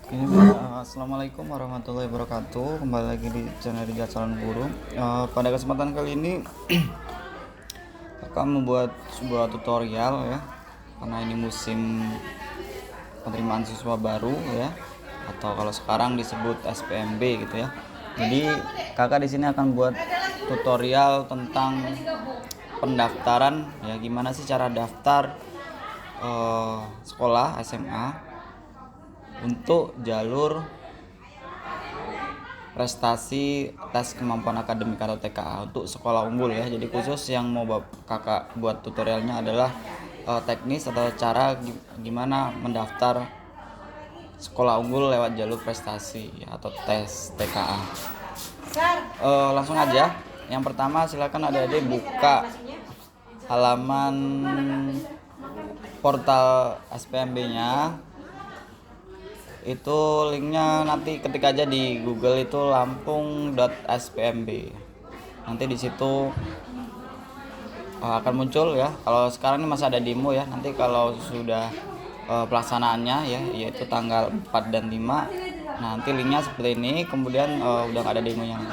Assalamualaikum warahmatullahi wabarakatuh. Kembali lagi di channel Riga Calon Guru. Pada kesempatan kali ini akan membuat sebuah tutorial ya, karena ini musim penerimaan siswa baru ya, atau kalau sekarang disebut SPMB gitu ya. Jadi kakak di sini akan buat tutorial tentang pendaftaran ya, gimana sih cara daftar sekolah SMA untuk jalur prestasi tes kemampuan akademik atau TKA untuk sekolah unggul ya. Jadi khusus yang mau kakak buat tutorialnya adalah teknis atau cara gimana mendaftar sekolah unggul lewat jalur prestasi ya, atau tes TKA. Langsung aja. Yang pertama silakan adik-adik buka halaman portal SPMB-nya. Itu linknya nanti ketik aja di Google itu lampung.spmb. Nanti di situ akan muncul ya. Kalau sekarang ini masih ada demo ya. Nanti kalau sudah pelaksanaannya ya, yaitu tanggal 4 dan 5, nanti linknya seperti ini. Kemudian udah gak ada demonya ya.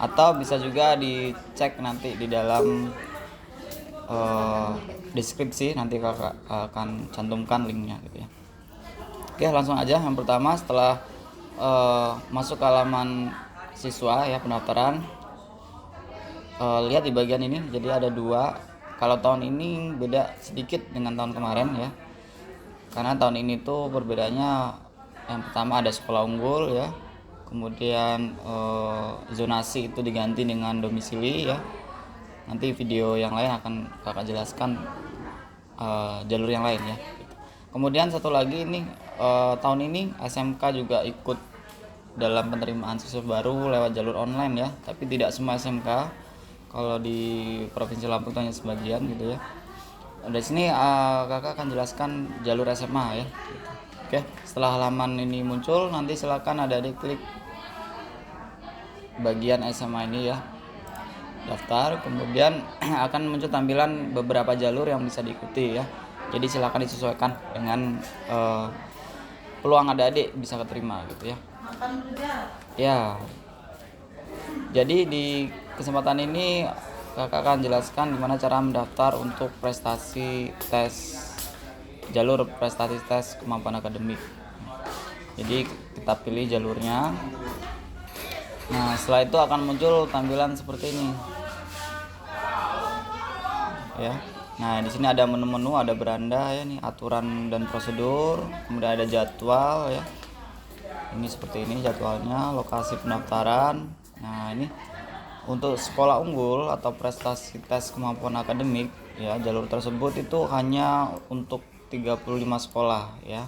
Atau bisa juga dicek nanti di dalam deskripsi, nanti kakak akan cantumkan linknya gitu ya. Oke, langsung aja. Yang pertama, setelah masuk ke halaman siswa ya, pendaftaran, lihat di bagian ini. Jadi ada dua. Kalau tahun ini beda sedikit dengan tahun kemarin ya, karena tahun ini tuh perbedaannya, yang pertama ada sekolah unggul ya, kemudian zonasi itu diganti dengan domisili ya. Nanti video yang lain akan kakak jelaskan jalur yang lain ya. Kemudian satu lagi ini, tahun ini SMK juga ikut dalam penerimaan siswa baru lewat jalur online ya, tapi tidak semua SMK. Kalau di Provinsi Lampung hanya sebagian gitu ya. Di sini kakak akan jelaskan jalur SMA ya. Oke, setelah halaman ini muncul, nanti silakan adik-adik klik bagian SMA ini ya, daftar. Kemudian akan muncul tampilan beberapa jalur yang bisa diikuti ya. Jadi silakan disesuaikan dengan peluang adik-adik bisa keterima gitu ya. Ya. Jadi di kesempatan ini kakak akan jelaskan gimana cara mendaftar untuk prestasi tes, jalur prestasi tes kemampuan akademik. Jadi kita pilih jalurnya. Nah, setelah itu akan muncul tampilan seperti ini. Ya. Nah, di sini ada menu-menu, ada beranda ya nih, aturan dan prosedur, kemudian ada jadwal ya. Ini seperti ini jadwalnya, lokasi pendaftaran. Nah, ini untuk sekolah unggul atau prestasi tes kemampuan akademik ya, jalur tersebut itu hanya untuk 35 sekolah ya.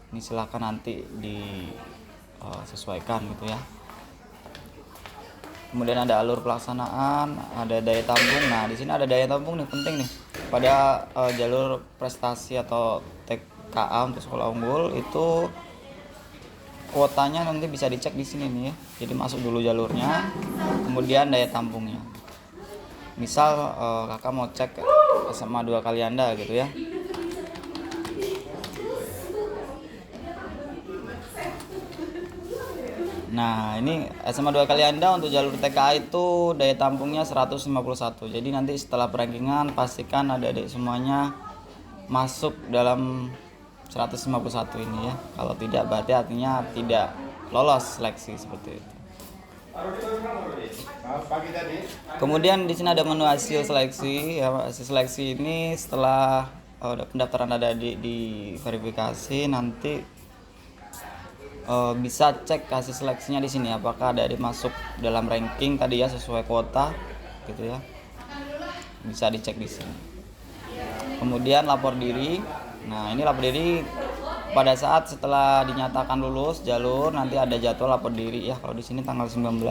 Ini silakan nanti disesuaikan gitu ya. Kemudian ada alur pelaksanaan, ada daya tampung. Nah, di sini ada daya tampung nih, penting nih. Pada jalur prestasi atau TKA untuk sekolah unggul itu kuotanya nanti bisa dicek di sini nih ya. Jadi masuk dulu jalurnya, kemudian daya tampungnya. Misal kakak mau cek SMA 2 Kalianda gitu ya. Nah, ini SMA 2 Kalianda untuk jalur TKA itu daya tampungnya 151. Jadi nanti setelah perankingan pastikan adik-adik semuanya masuk dalam 151 ini ya. Kalau tidak berarti artinya tidak lolos seleksi seperti itu. Kemudian di sini ada menu hasil seleksi ya. Hasil seleksi ini setelah pendaftaran adik-adik diverifikasi, nanti bisa cek hasil seleksinya di sini, apakah ada masuk dalam ranking tadi ya, sesuai kuota gitu ya, bisa dicek di sini. Kemudian lapor diri. Nah, ini lapor diri pada saat setelah dinyatakan lulus jalur, nanti ada jadwal lapor diri ya. Kalau di sini tanggal 19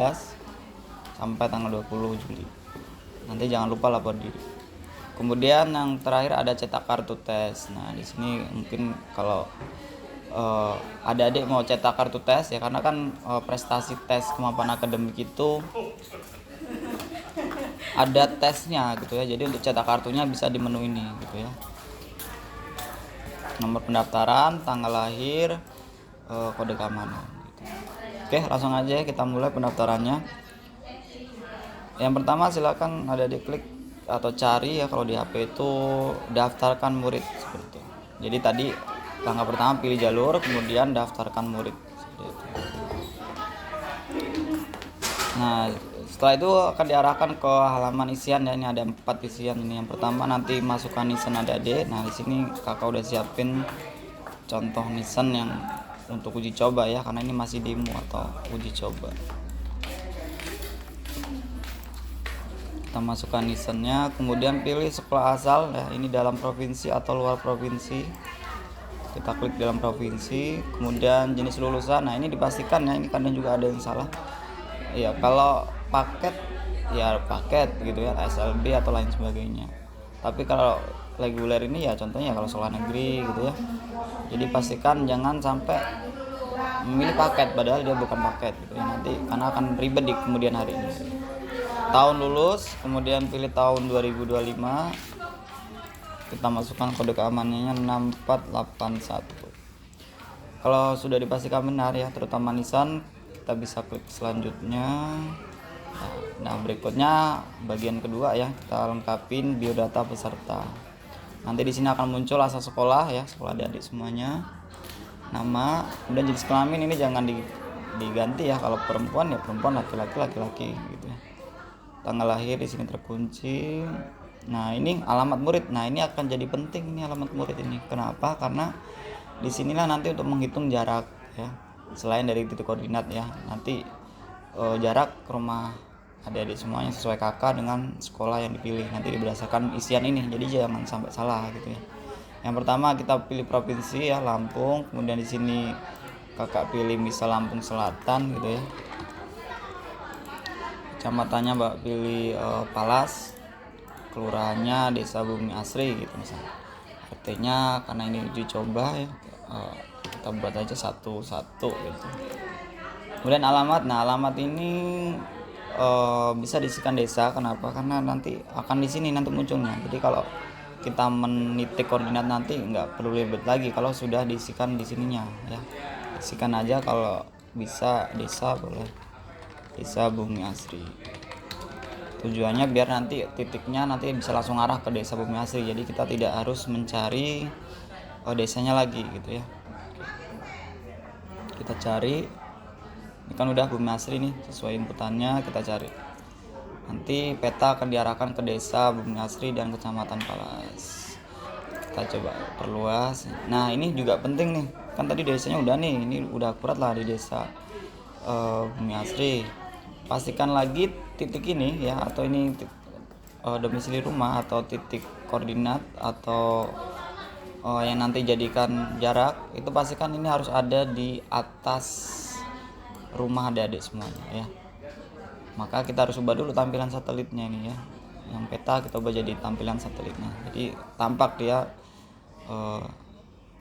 sampai tanggal 20 Juli. Nanti jangan lupa lapor diri. Kemudian yang terakhir ada cetak kartu tes. Nah, di sini mungkin kalau adik-adik mau cetak kartu tes ya, karena kan prestasi tes kemampuan akademik itu ada tesnya gitu ya. Jadi untuk cetak kartunya bisa di menu ini gitu ya. Nomor pendaftaran, tanggal lahir, kode keamanan gitu. Oke, langsung aja kita mulai pendaftarannya. Yang pertama silakan ada diklik atau cari ya, kalau di HP itu daftarkan murid seperti itu. Jadi tadi langkah pertama pilih jalur, kemudian daftarkan murid seperti itu. Nah, setelah itu akan diarahkan ke halaman isian ya. Ini ada 4 isian ini. Yang pertama nanti masukkan nisan adik-adik. Nah, di sini kakak udah siapin contoh nisan yang untuk uji coba ya, karena ini masih demo atau uji coba. Kita masukkan nisannya, kemudian pilih sekolah asal ya, ini dalam provinsi atau luar provinsi. Kita klik dalam provinsi, kemudian jenis lulusan. Nah, ini dipastikan ya, ini kadang juga ada yang salah. Ya, kalau paket ya paket gitu ya, SLB atau lain sebagainya. Tapi kalau reguler ini ya contohnya kalau sekolah negeri gitu ya. Jadi pastikan jangan sampai memilih paket padahal dia bukan paket gitu ya, nanti karena akan ribet di kemudian hari ini. Tahun lulus, kemudian pilih tahun 2025. Kita masukkan kode keamanannya 6481. Kalau sudah dipastikan benar ya, terutama nisan, kita bisa klik selanjutnya. Nah, berikutnya bagian kedua ya, kita lengkapin biodata peserta. Nanti di sini akan muncul asal sekolah ya, sekolah adik-adik semuanya, nama, kemudian jenis kelamin ini jangan diganti ya, kalau perempuan ya perempuan, laki-laki gitu ya. Tanggal lahir di sini terkunci. Nah, ini alamat murid. Nah, ini akan jadi penting ini alamat murid ini. Kenapa? Karena disinilah nanti untuk menghitung jarak ya, selain dari titik koordinat ya, nanti jarak ke rumah adik-adik semuanya sesuai kakak dengan sekolah yang dipilih, nanti berdasarkan isian ini, jadi jangan sampai salah gitu ya. Yang pertama kita pilih provinsi ya, Lampung, kemudian di sini kakak pilih misal Lampung Selatan gitu ya. Kecamatannya Mbak pilih Palas, kelurahannya Desa Bumi Asri gitu misalnya. RT-nya karena ini uji coba ya, kita buat aja satu-satu gitu. Kemudian alamat. Nah, alamat ini bisa diisikan desa. Kenapa? Karena nanti akan di sini nanti munculnya. Jadi kalau kita menitik koordinat nanti nggak perlu ribet lagi kalau sudah diisikan di sininya ya. Isikan aja, kalau bisa desa boleh. Desa Bumi Asri. Tujuannya biar nanti titiknya nanti bisa langsung arah ke Desa Bumi Asri. Jadi kita tidak harus mencari desanya lagi gitu ya. Kita cari. Ini kan udah Bumi Asri nih, sesuai inputannya kita cari. Nanti peta akan diarahkan ke Desa Bumi Asri dan Kecamatan Palas. Kita coba perluas. Nah, ini juga penting nih. Kan tadi desanya udah nih, ini udah akurat lah di Desa Bumi Asri. Pastikan lagi titik ini ya, atau ini domisili rumah atau titik koordinat atau yang nanti jadikan jarak, itu pastikan ini harus ada di atas rumah adik-adik semuanya ya. Maka kita harus ubah dulu tampilan satelitnya ini ya. Yang peta kita ubah jadi tampilan satelitnya. Jadi tampak dia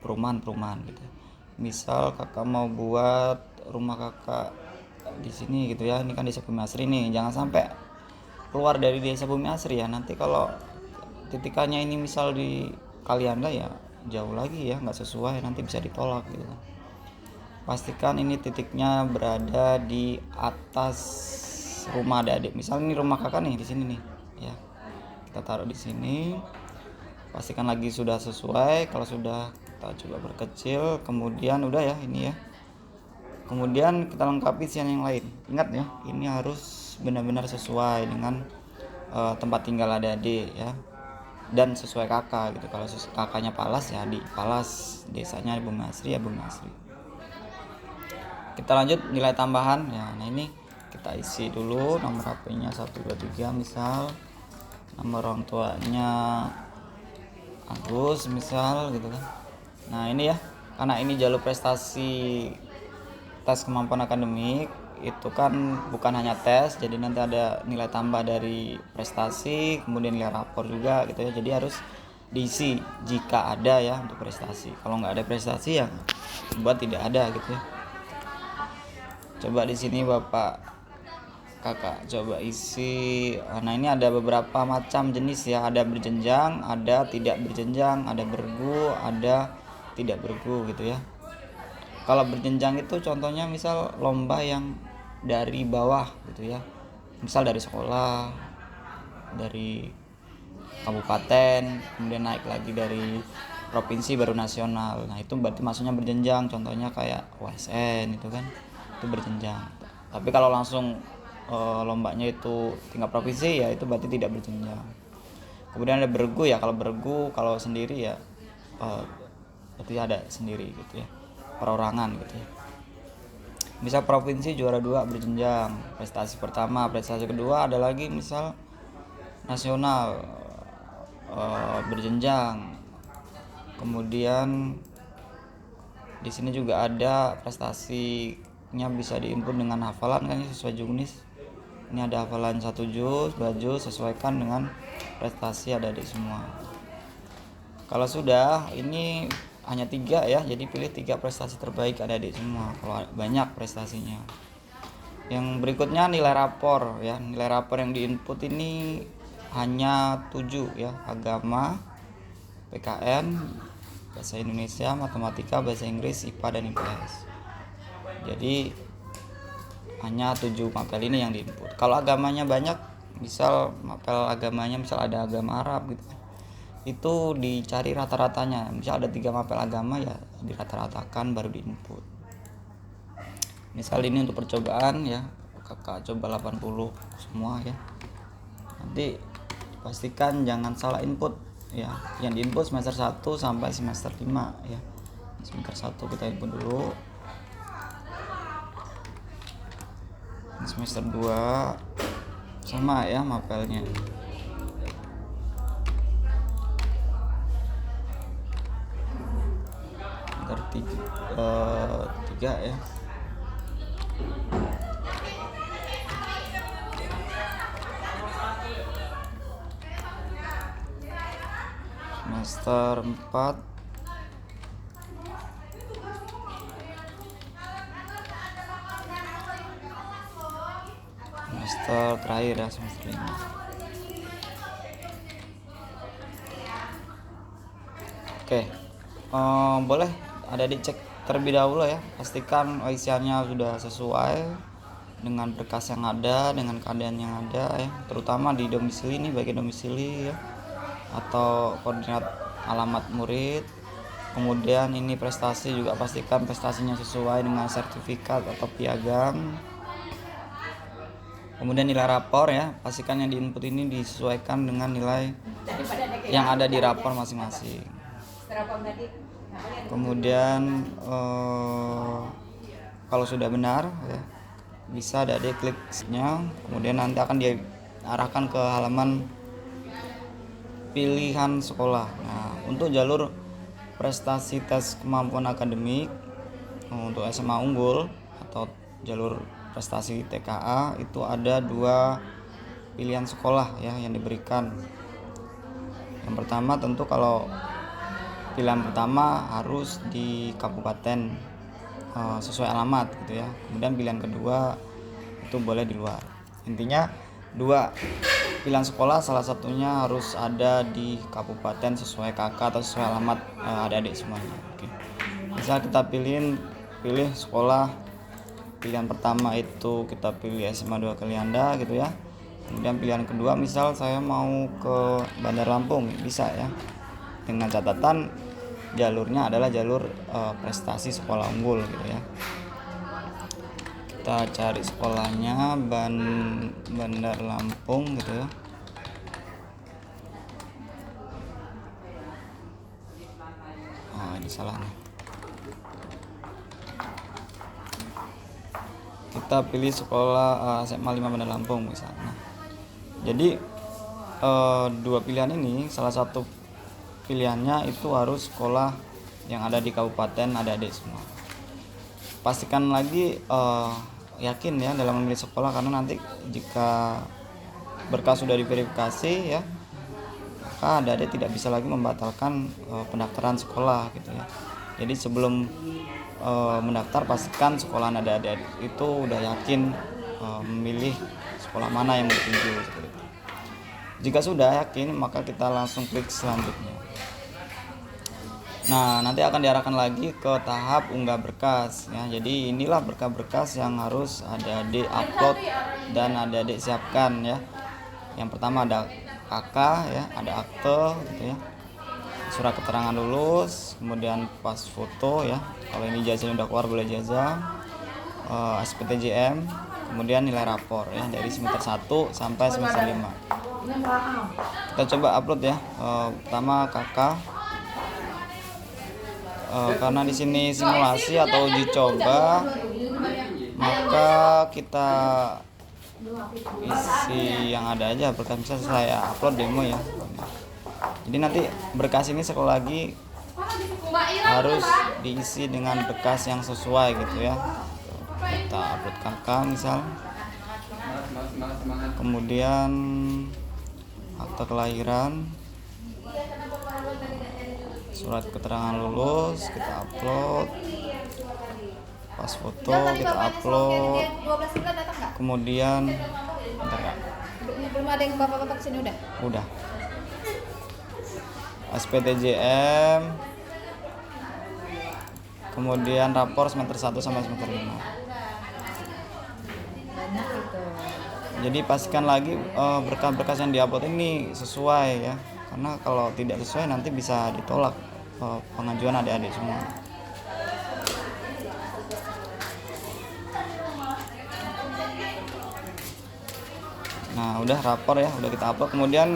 perumahan-perumahan gitu. Misal kakak mau buat rumah kakak di sini gitu ya, ini kan Desa Bumi Asri nih, jangan sampai keluar dari Desa Bumi Asri ya. Nanti kalau titikannya ini misal di Kalianda ya jauh lagi ya, nggak sesuai, nanti bisa ditolak gitu. Pastikan ini titiknya berada di atas rumah adik-adik. Misal ini rumah kakak nih di sini nih ya, kita taruh di sini. Pastikan lagi sudah sesuai. Kalau sudah, kita coba perkecil, kemudian udah ya ini ya. Kemudian kita lengkapi isian yang lain. Ingat ya, ini harus benar-benar sesuai dengan tempat tinggal adik-adik ya, dan sesuai kakak gitu. Kalau kakaknya Palas ya di Palas, desanya Bumi Asri ya Bumi Asri. Kita lanjut nilai tambahan ya. Nah, ini kita isi dulu nomor HP-nya 123 misal, nomor orang tuanya Agus misal gitu kan. Nah, ini ya, karena ini jalur prestasi tes kemampuan akademik, itu kan bukan hanya tes, jadi nanti ada nilai tambah dari prestasi, kemudian nilai rapor juga gitu ya. Jadi harus diisi jika ada ya untuk prestasi. Kalau nggak ada prestasi ya buat tidak ada gitu ya. Coba di sini Bapak kakak coba isi. Nah, ini ada beberapa macam jenis ya, ada berjenjang, ada tidak berjenjang, ada bergu, ada tidak bergu gitu ya. Kalau berjenjang itu contohnya misal lomba yang dari bawah gitu ya, misal dari sekolah, dari kabupaten, kemudian naik lagi dari provinsi baru nasional. Nah itu berarti maksudnya berjenjang, contohnya kayak OSN itu kan, itu berjenjang. Tapi kalau langsung lombanya itu tingkat provinsi ya itu berarti tidak berjenjang. Kemudian ada bergu ya, kalau bergu kalau sendiri ya berarti ada sendiri gitu ya, perorangan gitu ya. Misal provinsi juara 2 berjenjang, prestasi pertama, prestasi kedua, ada lagi misal nasional berjenjang. Kemudian di sini juga ada prestasinya bisa diinput dengan hafalan kan sesuai juknis. Ini ada hafalan 1 juz, 2 juz, sesuaikan dengan prestasi adik-adik semua. Kalau sudah ini hanya 3 ya, jadi pilih 3 prestasi terbaik adik-adik semua kalau banyak prestasinya. Yang berikutnya nilai rapor ya. Nilai rapor yang diinput ini hanya 7 ya, agama, PKN, bahasa Indonesia, matematika, bahasa Inggris, IPA dan IPS. Jadi hanya 7 mapel ini yang diinput. Kalau agamanya banyak, misal mapel agamanya misal ada agama Arab gitu, itu dicari rata-ratanya. Misal ada 3 mapel agama ya dirata-ratakan baru diinput. Misal ini untuk percobaan ya, kakak coba 80 semua ya. Nanti pastikan jangan salah input ya. Yang diinput semester 1 sampai semester 5 ya. Semester 1 kita input dulu. Semester 2 sama ya mapelnya. Semester 3 ya. Semester 4 semester terakhir ya, semester 5. Oke, boleh ada dicek terlebih dahulu ya, pastikan isiannya sudah sesuai dengan berkas yang ada, dengan keadaan yang ada ya, terutama di domisili ini, bagian domisili ya, atau koordinat alamat murid. Kemudian ini prestasi juga pastikan prestasinya sesuai dengan sertifikat atau piagam. Kemudian nilai rapor ya, pastikan yang diinput ini disesuaikan dengan nilai yang ada di rapor masing-masing. Kemudian kalau sudah benar ya, bisa ada kliknya, kemudian nanti akan diarahkan ke halaman pilihan sekolah. Nah, untuk jalur prestasi tes kemampuan akademik untuk SMA unggul atau jalur prestasi TKA itu ada 2 pilihan sekolah ya yang diberikan. Yang pertama tentu kalau pilihan pertama harus di kabupaten sesuai alamat gitu ya. Kemudian pilihan kedua itu boleh di luar. Intinya 2 pilihan sekolah salah satunya harus ada di kabupaten sesuai KK atau sesuai alamat adik-adik semuanya. Oke. Misal kita pilih sekolah pilihan pertama itu kita pilih SMA 2 Kalianda gitu ya. Kemudian pilihan kedua misal saya mau ke Bandar Lampung, bisa ya. Dengan catatan jalurnya adalah jalur prestasi sekolah unggul gitu ya. Kita cari sekolahnya Bandar Lampung gitu ya. Ini salah nih. Kita pilih sekolah SMA 5 Bandar Lampung misalnya. Jadi 2 pilihan ini salah satu pilihannya itu harus sekolah yang ada di kabupaten adik-adik semua. Pastikan lagi yakin ya dalam memilih sekolah, karena nanti jika berkas sudah diverifikasi ya, maka adik-adik tidak bisa lagi membatalkan pendaftaran sekolah gitu ya. Jadi sebelum mendaftar pastikan sekolah adik-adik itu udah yakin memilih sekolah mana yang mau dituju seperti itu. Jika sudah yakin maka kita langsung klik selanjutnya. Nah, nanti akan diarahkan lagi ke tahap unggah berkas ya. Jadi inilah berkas-berkas yang harus adik-adik upload dan adik-adik siapkan ya. Yang pertama ada KK ya, ada akte gitu ya. Surat keterangan lulus, kemudian pas foto ya. Kalau ini ijazahnya udah keluar boleh ijazah. SPTJM, kemudian nilai rapor ya dari semester 1 sampai semester 5. Kita coba upload ya. Pertama KK. Karena di sini simulasi atau uji coba, maka kita isi yang ada aja berkas. Bisa saya upload demo ya. Jadi nanti berkas ini sekali lagi harus diisi dengan berkas yang sesuai gitu ya. Kita upload KK misal, kemudian akte kelahiran, surat keterangan lulus kita upload, pas foto kita upload, kemudian bentar Kak. Belum ada yang bapak-bapak kesini Udah. SPTJM, kemudian rapor semester 1 sampai semester 5. Jadi pastikan lagi berkas-berkas yang diupload ini sesuai ya. Karena kalau tidak sesuai nanti bisa ditolak pengajuan adik-adik semua. Nah, udah rapor ya, udah kita upload. Kemudian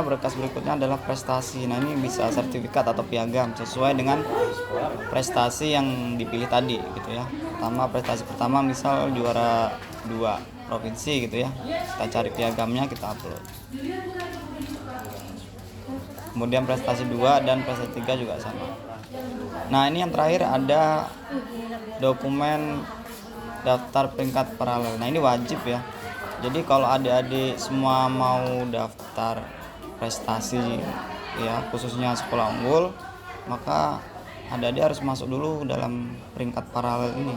berkas berikutnya adalah prestasi. Nah, ini bisa sertifikat atau piagam sesuai dengan prestasi yang dipilih tadi gitu ya. Prestasi pertama misal juara 2 provinsi gitu ya. Kita cari piagamnya, kita upload. Kemudian prestasi 2 dan prestasi 3 juga sama. Nah, ini yang terakhir ada dokumen daftar peringkat paralel. Nah, ini wajib ya. Jadi kalau adik-adik semua mau daftar prestasi ya, khususnya sekolah unggul, maka adik-adik harus masuk dulu dalam peringkat paralel ini.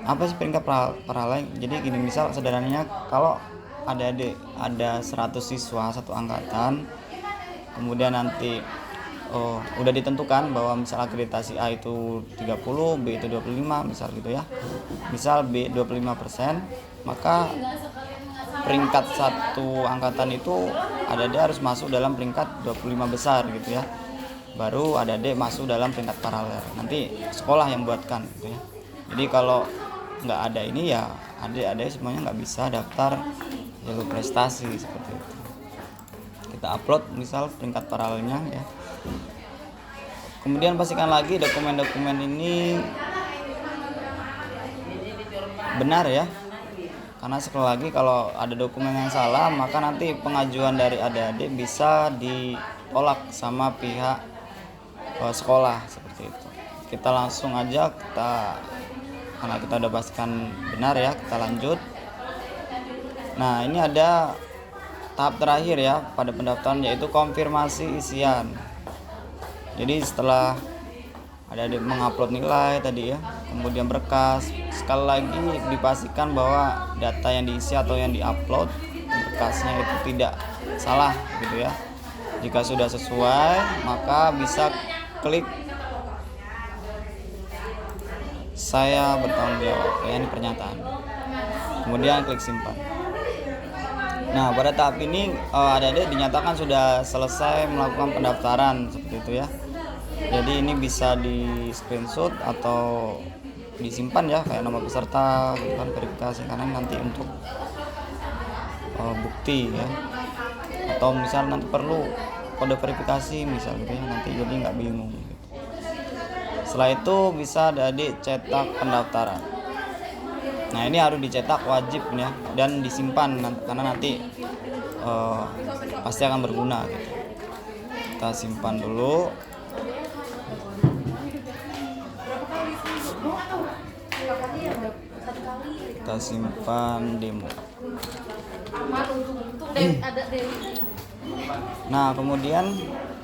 Apa sih peringkat paralel? Jadi gini, misal sederhananya kalau adik-adik ada 100 siswa satu angkatan, kemudian nanti udah ditentukan bahwa misal akreditasi A itu 30, B itu 25 misal gitu ya. Misal B 25%, maka peringkat satu angkatan itu adik-adik harus masuk dalam peringkat 25 besar gitu ya. Baru adik-adik masuk dalam peringkat paralel. Nanti sekolah yang buatkan gitu ya. Jadi kalau nggak ada ini ya adik-adik semuanya nggak bisa daftar jalur prestasi seperti itu. Kita upload misal peringkat paralelnya ya. Kemudian pastikan lagi dokumen-dokumen ini benar ya. Karena sekali lagi kalau ada dokumen yang salah, maka nanti pengajuan dari adik-adik bisa ditolak sama pihak sekolah seperti itu. Kita langsung aja karena kita udah pastikan benar ya, kita lanjut. Nah, ini ada tahap terakhir ya pada pendaftaran, yaitu konfirmasi isian. Jadi setelah adik-adik mengupload nilai tadi ya, kemudian berkas, sekali lagi dipastikan bahwa data yang diisi atau yang diupload berkasnya itu tidak salah gitu ya. Jika sudah sesuai, maka bisa klik saya bertanggung jawab ya, ini pernyataan. Kemudian klik simpan. Nah, pada tahap ini adik-adik dinyatakan sudah selesai melakukan pendaftaran seperti itu ya. Jadi ini bisa di screenshot atau disimpan ya, kayak nomor peserta, bukan verifikasi, karena nanti untuk bukti ya. Atau misal nanti perlu kode verifikasi misal gitu ya, nanti jadi nggak bingung gitu. Setelah itu bisa adik cetak pendaftaran. Nah, ini harus dicetak wajib ya, dan disimpan karena nanti pasti akan berguna gitu. Kita simpan dulu. Kita simpan demo. Nah, kemudian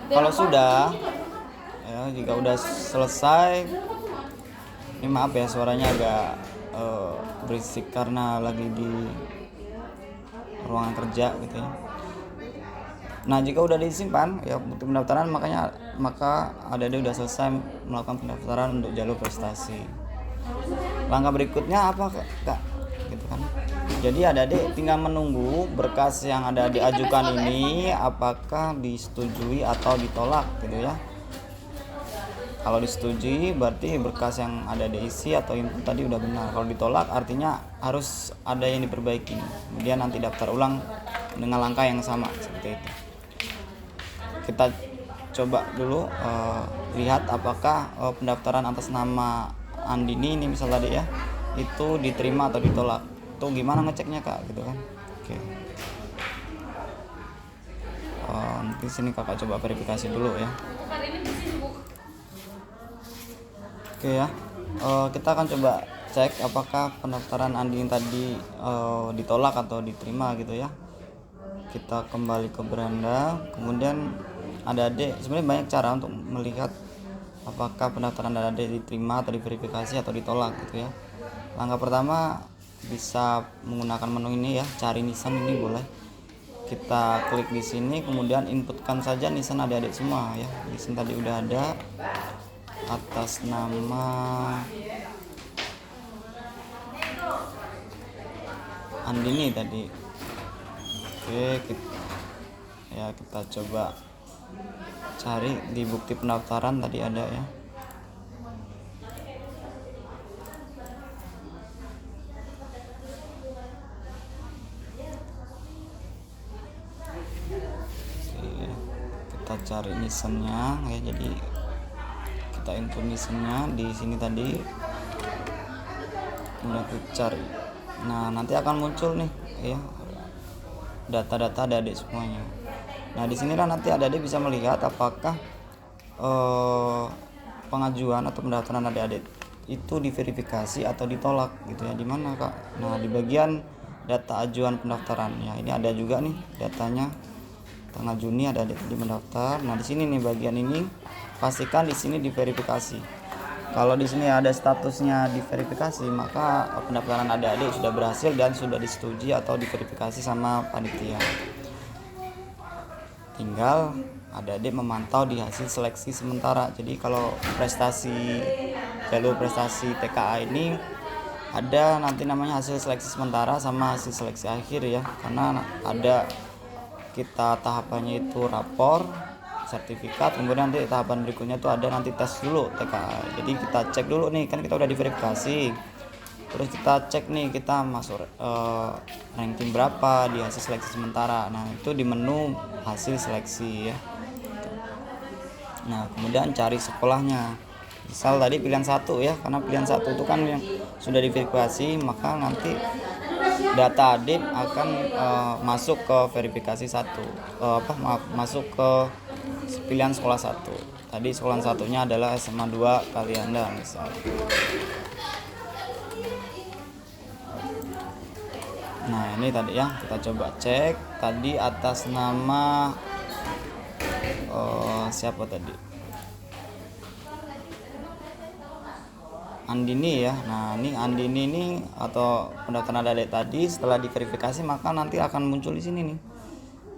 kalau sudah ya, jika udah selesai, ini maaf ya suaranya agak berisik karena lagi di ruangan kerja gitu ya. Nah, jika udah disimpan ya bukti pendaftaran, maka adik-adik udah selesai melakukan pendaftaran untuk jalur prestasi. Langkah berikutnya apa Kak? Gitu kan. Jadi adik-adik tinggal menunggu berkas yang ada diajukan ini apakah disetujui atau ditolak gitu ya. Kalau disetujui berarti berkas yang ada diisi atau input tadi udah benar. Kalau ditolak artinya harus ada yang diperbaiki. Kemudian nanti daftar ulang dengan langkah yang sama seperti itu. Kita coba dulu lihat apakah pendaftaran atas nama Andini ini misal tadi ya itu diterima atau ditolak. Tuh gimana ngeceknya Kak gitu kan. Oke. Nanti sini Kakak coba verifikasi dulu ya. Oke ya. Kita akan coba cek apakah pendaftaran Andini tadi ditolak atau diterima gitu ya. Kita kembali ke beranda, kemudian adik-adik sebenarnya banyak cara untuk melihat apakah pendaftaran adik-adik diterima atau diverifikasi atau ditolak gitu ya. Langkah pertama bisa menggunakan menu ini ya, cari nisan ini boleh. Kita klik di sini, kemudian inputkan saja nisan adik-adik semua ya. Di sini tadi udah ada atas nama Andini tadi. Oke, kita coba cari di bukti pendaftaran tadi ada ya. Oke, kita cari nisannya ya. Jadi kita input nisannya di sini tadi. Kemudian kita cari. Nah, nanti akan muncul nih ya data-data adik-adik semuanya. Nah, di sinilah nanti adik-adik bisa melihat apakah pengajuan atau pendaftaran adik-adik itu diverifikasi atau ditolak gitu ya. Di mana Kak? Nah, di bagian data ajuan pendaftaran ya. Ini ada juga nih datanya tanggal Juni ada adik tadi mendaftar. Nah, di sini nih bagian ini pastikan di sini diverifikasi. Kalau di sini ada statusnya diverifikasi, maka pendaftaran adik-adik sudah berhasil dan sudah disetujui atau diverifikasi sama panitia. Tinggal adik-adik memantau di hasil seleksi sementara. Jadi kalau jalur prestasi TKA ini ada nanti namanya hasil seleksi sementara sama hasil seleksi akhir ya. Karena ada kita tahapannya itu rapor, sertifikat, kemudian nanti tahapan berikutnya tuh ada nanti tes dulu TKA. Jadi kita cek dulu nih, kan kita udah diverifikasi, terus kita cek nih kita masuk ranking berapa di hasil seleksi sementara. Nah, itu di menu hasil seleksi ya. Nah, kemudian cari sekolahnya. Misal tadi pilihan 1 ya, karena pilihan 1 itu kan yang sudah diverifikasi, maka nanti data adik akan masuk ke verifikasi 1. Masuk ke pilihan sekolah 1. Tadi sekolah satunya adalah SMA 2 Kalianda misal. Nah, ini tadi ya, kita coba cek tadi atas nama siapa tadi? Andini ya. Nah, ini Andini ini atau pendaftaran adik tadi setelah diverifikasi maka nanti akan muncul di sini nih.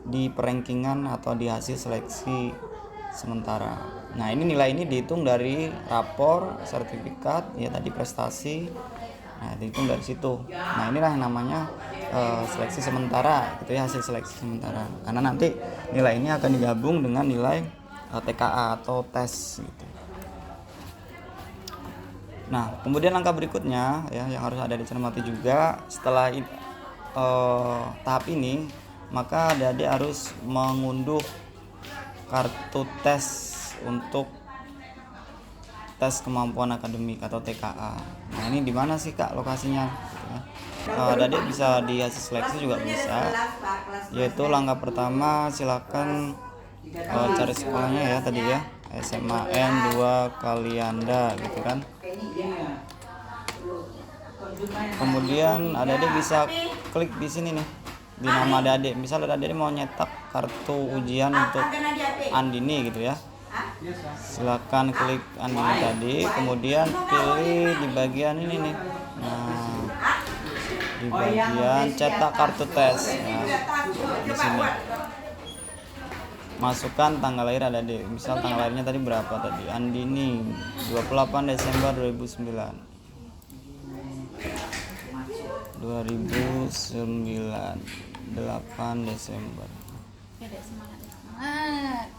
Di perankingan atau di hasil seleksi sementara. Nah, ini nilai ini dihitung dari rapor, sertifikat, ya tadi prestasi. Nah, dihitung dari situ. Nah, inilah yang namanya seleksi sementara, gitu ya, hasil seleksi sementara. Karena nanti nilai ini akan digabung dengan nilai TKA atau tes gitu. Nah, kemudian langkah berikutnya ya yang harus ada dicermati juga setelah tahap ini, maka adik-adik harus mengunduh kartu tes untuk tes kemampuan akademik atau TKA. Nah, ini di mana sih Kak lokasinya? Adik-adik bisa di hasil seleksi juga bisa. Yaitu langkah pertama silakan cari sekolahnya ya tadi ya, SMAN 2 Kalianda gitu kan. Kemudian adik-adik bisa klik di sini nih di nama adik-adik. Misal adik-adik mau nyetak kartu ujian untuk Andini gitu ya. Silakan klik Andini tadi, kemudian pilih di bagian ini nih. Nah, di bagian cetak kartu tes. Nah, di sini. masukkan tanggal lahir adik-adik. Misal tanggal lahirnya tadi berapa tadi? Andini 28 Desember 2009. 8 Desember Ya, dek, semangat. Semangat.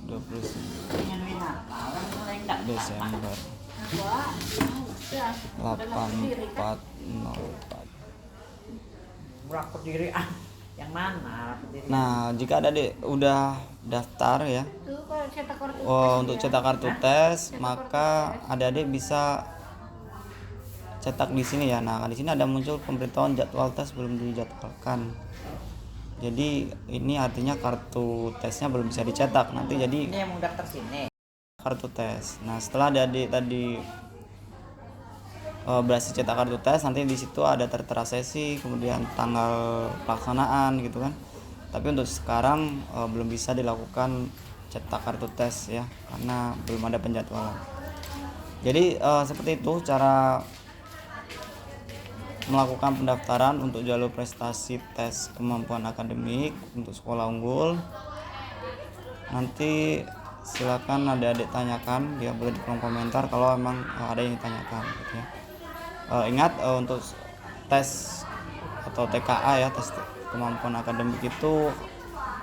29 Desember Wah, udah. 8404. Rapor diri yang mana rapor diri? Nah, jika adik udah daftar ya Tuh kalau cetak kartu untuk cetak kartu tes, maka adik-adik bisa cetak di sini ya. Nah, di sini ada muncul pemberitahuan jadwal tes belum dijadwalkan. Jadi ini artinya kartu tesnya belum bisa dicetak. Nanti jadi Ini yang mau daftar sini. kartu tes. Nah, setelah adik-adik tadi berhasil cetak kartu tes, nanti di situ ada tertera sesi, kemudian tanggal pelaksanaan gitu kan. Tapi untuk sekarang belum bisa dilakukan cetak kartu tes ya, karena belum ada penjadwalan. Jadi seperti itu cara melakukan pendaftaran untuk jalur prestasi tes kemampuan akademik untuk sekolah unggul. Nanti silakan adik-adik tanyakan, dia boleh di kolom komentar kalau memang ada yang ditanyakan gitu ya. Ingat untuk tes atau TKA ya, tes kemampuan akademik itu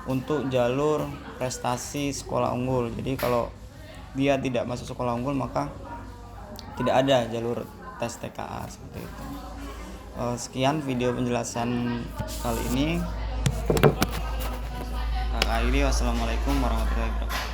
untuk jalur prestasi sekolah unggul. Jadi kalau dia tidak masuk sekolah unggul maka tidak ada jalur tes TKA seperti itu. Sekian video penjelasan kali ini. Kakak ini, wassalamualaikum warahmatullahi wabarakatuh.